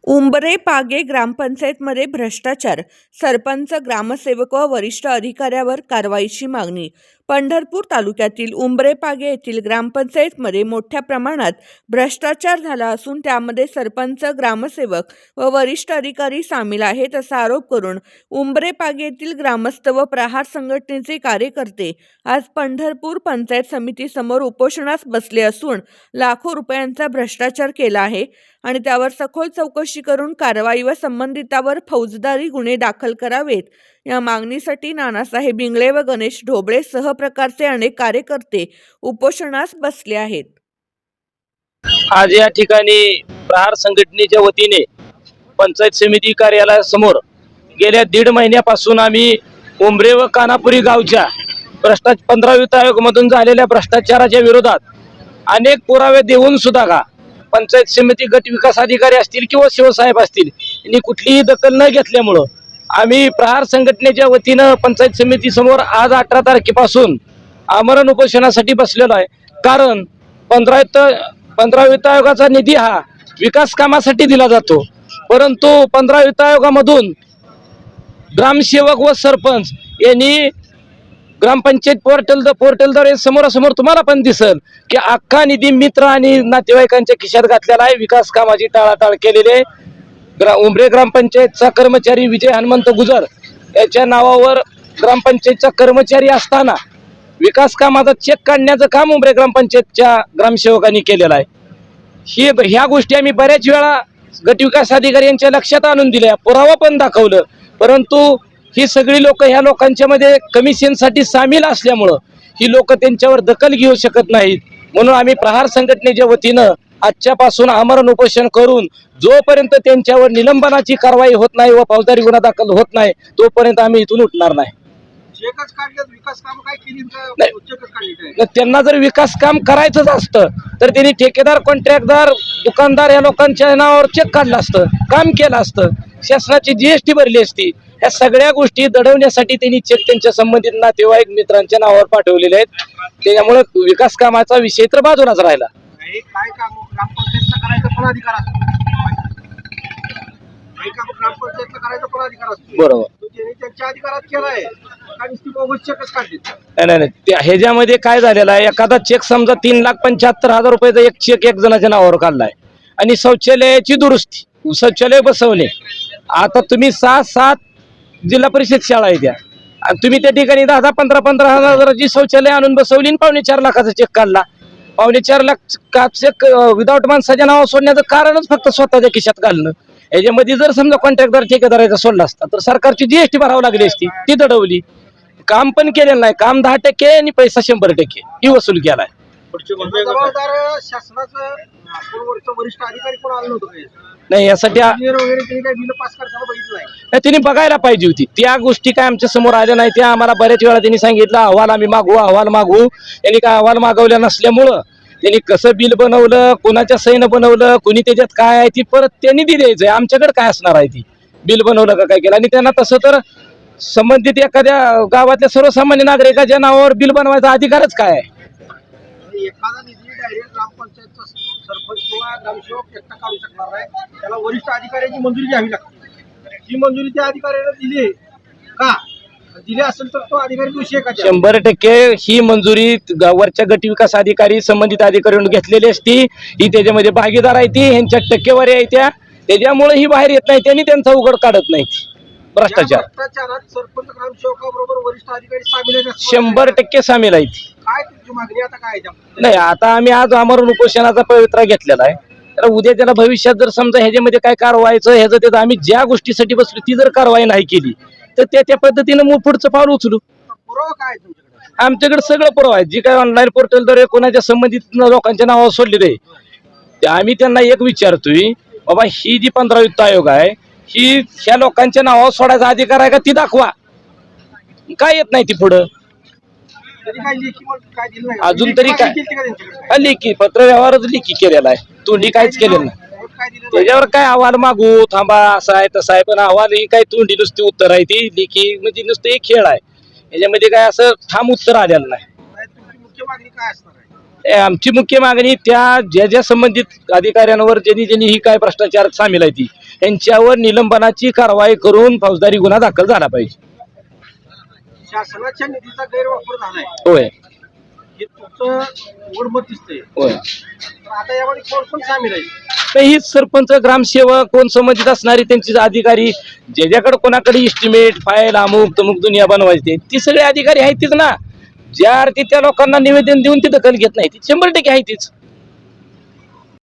उंबरे पागे ग्रामपंचायतमध्ये भ्रष्टाचार, सरपंच, ग्रामसेवक व वरिष्ठ अधिकाऱ्यावर कारवाईची मागणी. पंढरपूर तालुक्यातील उंबरे पागे येथील ग्रामपंचायतमध्ये मोठ्या प्रमाणात भ्रष्टाचार झाला असून त्यामध्ये सरपंच, ग्रामसेवक व वरिष्ठ अधिकारी सामील आहेत असा आरोप करून उंबरे पागे येथील ग्रामस्थ व प्रहार संघटनेचे कार्यकर्ते आज पंढरपूर पंचायत समितीसमोर उपोषणास बसले असून लाखो रुपयांचा भ्रष्टाचार केला आहे आणि त्यावर सखोल चौकशी करून कारवाई व संबंधितावर फौजदारी गुन्हे दाखल करावेत या मागणीसाठी नानासाहेब इंगळे व गणेश ढोबळे सह प्रकारचे अनेक कार्यकर्ते उपोषणास बसले आहेत. आज या ठिकाणी प्रहार संघटनेच्या वतीने पंचायत समिती कार्यालयासमोर गेल्या 1.5 महिन्यापासून आम्ही उंबरे व कानापुरी गावच्या 15 वित्त आयोगामधून झालेल्या भ्रष्टाचाराच्या विरोधात अनेक पुरावे देऊन सुद्धा का पंचायत समिती गट विकास अधिकारी असतील किंवा शिवसाहेब असतील यांनी कुठलीही दखल न घेतल्यामुळं आम्ही प्रहार संघटनेच्या वतीनं पंचायत समिती समोर आज 18 तारखेपासून आमरण उपोषणासाठी बसलेलो आहे. कारण 15 वित्त आयोगाचा निधी हा विकास कामासाठी दिला जातो, परंतु 15 वित्त आयोगामधून ग्रामसेवक व सरपंच यांनी ग्रामपंचायत पोर्टलद्वारे समोरासमोर तुम्हाला पण दिसल की अख्खा निधी मित्र आणि नातेवाईकांच्या खिशात घातलेला आहे. विकास कामाची टाळाटाळ केलेली आहे. उंबरे ग्रामपंचायतचा कर्मचारी विजय हनुमंत गुजर याच्या नावावर ग्रामपंचायतचा कर्मचारी असताना विकास कामाचा चेक काढण्याचं काम उंबरे ग्रामपंचायतच्या ग्रामसेवकांनी केलेलं आहे. ह्या गोष्टी आम्ही बऱ्याच वेळा गट विकास अधिकारी यांच्या लक्षात आणून दिल्या, पुरावा पण दाखवलं, परंतु ही सगळी लोक ह्या लोकांच्या मध्ये कमिशनसाठी सामील असल्यामुळं ही लोक त्यांच्यावर दखल घेऊ शकत नाहीत. म्हणून आम्ही प्रहार संघटनेच्या वतीनं आजच्यापासून आमरण उपोषण करून जोपर्यंत त्यांच्यावर निलंबनाची कारवाई होत नाही व फौजदारी गुन्हा दाखल होत नाही तोपर्यंत आम्ही इथून उठणार नाही. त्यांना जर विकास काम करायचंच असतं तर त्यांनी ठेकेदार, कॉन्ट्रॅक्टदार, दुकानदार या लोकांच्या नावावर चेक काढलं असतं, काम केलं असतं, शासनाची जीएसटी भरली असती. ह्या सगळ्या गोष्टी दडवण्यासाठी त्यांनी चेक त्यांच्या संबंधित नातेवाईक मित्रांच्या नावावर पाठवलेले आहेत. त्याच्यामुळे विकास कामाचा विषय तर बाजूलाच राहिला. काय काम ग्रामपंचायतचा करायचा पण अधिकार असतो, ग्रामपंचायतला करायचा पण अधिकार असतो. बरोबर, त्यांच्या अधिकारात केलाय आणि ती बोगस चेकच काढली. नाही, ह्याच्यामध्ये काय झालेलं आहे, एखादा चेक समजा 3,75,000 रुपयाचा एक चेक एक जणाच्या नावावर काढलाय आणि शौचालयाची दुरुस्ती, शौचालय बसवणे. आता तुम्ही 6-7 जिल्हा परिषद शाळा आहे त्या, आणि तुम्ही त्या ठिकाणी 10-15 हजाराची शौचालय आणून बसवली आणि 4.5 लाखाचा चेक काढला. 4.5 लाख चेक विदाऊट माणसाच्या नावावर सोडण्याचं कारणच फक्त स्वतःच्या खिशात घालणं. याच्यामध्ये जर समजा कॉन्ट्रॅक्टदार ठेकेदाराचा सोडला असता तर सरकारची जीएसटी भरावी लागली असती, ती दडवली. काम पण केलेलं नाही, काम 10% आणि पैसा 100% ही वसूल केलाय. जबाबदार शासनाचं वरिष्ठ अधिकारी कोण आलं नव्हतं नाही, यासाठी तिने बघायला पाहिजे होती. त्या गोष्टी काय आमच्या समोर आल्या नाही. त्या आम्हाला बऱ्याच वेळा त्यांनी सांगितलं अहवाल आम्ही मागवू, अहवाल मागवू. त्यांनी काय अहवाल मागवल्या नसल्यामुळं त्यांनी कसं बिल बनवलं, कोणाच्या सहीनं बनवलं, कोणी त्याच्यात काय आहे ती परत त्यांनी द्यायचंय. आमच्याकडे काय असणार आहे ती बिल बनवलं का काय केलं. आणि त्यांना तसं तर संबंधित एखाद्या गावातल्या सर्वसामान्य नागरिकाच्या नावावर बिल बनवायचा अधिकारच काय आहे. एखादा निधी डायरेक्ट ग्रामपंचायतचा सरपंच किंवा ग्रामसेवक एकटा काढू शकणार नाही, त्याला वरिष्ठ अधिकाऱ्याची मंजुरी घ्यावी लागते. ही मंजुरी त्या अधिकाऱ्याला दिली का, दिली असेल तर तो अधिकारी दोषी आहे का? 100% ही मंजुरी वरच्या गट विकास अधिकारी संबंधित अधिकाऱ्यांनी घेतलेली असती. ही त्याच्यामध्ये भागीदार आहे, ती ह्यांच्या टक्केवारी आहे त्या, त्याच्यामुळे ही बाहेर येत नाही. त्यांनी त्यांचा उघड काढत नाही. भ्रष्टाचारात सरपंच, ग्रामसेवकाबरोबर वरिष्ठ अधिकारी सामील आहेत. 100% सामील आहेत. काय तुमची मागणी आता काय नाही, आता आम्ही आज आमरण उपोषणाचा पवित्रा घेतलेला आहे. तर उद्या त्याला भविष्यात जर समजा ह्याच्यामध्ये काय कारवायचं ह्याचं त्याचं आम्ही ज्या गोष्टीसाठी बसलो ती जर कारवाई नाही केली तर त्या पद्धतीनं पुढचं पाऊल उचलू. पुरावा काय तुमच्याकडे? आमच्याकडे सगळं पुरावा आहे. जी काय ऑनलाईन पोर्टलद्वारे कोणाच्या संबंधित लोकांच्या नावावर सोडलेले ते आम्ही त्यांना एक विचारतोय, बाबा ही जी 15 वित्त आयोग आहे ही ह्या लोकांच्या नावावर सोडायचा अधिकार आहे का, ती दाखवा. काय येत नाही ती पुढं अजून तरी काय लेखी पत्र व्यवहारच लेखी केलेला आहे, तोंडी काहीच केलेलं नाही. त्याच्यावर काय अहवाल मागू, थांबा असं आहे तसं आहे, पण अहवाल ही काय तोंडी नुसती उत्तर आहे, ती लेखी म्हणजे नुसतं एक खेळ आहे. याच्यामध्ये काय असं ठाम उत्तर आलेलं नाही. आमची मुख्य मागणी त्या ज्या ज्या संबंधित अधिकाऱ्यांवर ज्यांनी ही काय भ्रष्टाचार सामील आहे ती त्यांच्यावर निलंबनाची कारवाई करून फौजदारी गुन्हा दाखल झाला पाहिजे. शासनाच्या निधीचा गैरवापर झालाय होय हे तुमचं उघडमत दिसतंय. होय. तर आता यामध्ये कोण कोण सामील आहे? तर ही सरपंच ग्रामसेवक कोण संबंधित असणारे त्यांचे अधिकारी ज्याच्याकडे कोणाकडे इस्टिमेट फाईल अमुक तमुक दुनिया बनवायची ती सगळे अधिकारी आहेत तीच ना. ज्या अर्थी त्या लोकांना निवेदन देऊन ती दखल घेत नाही ती 100% आहे तीच.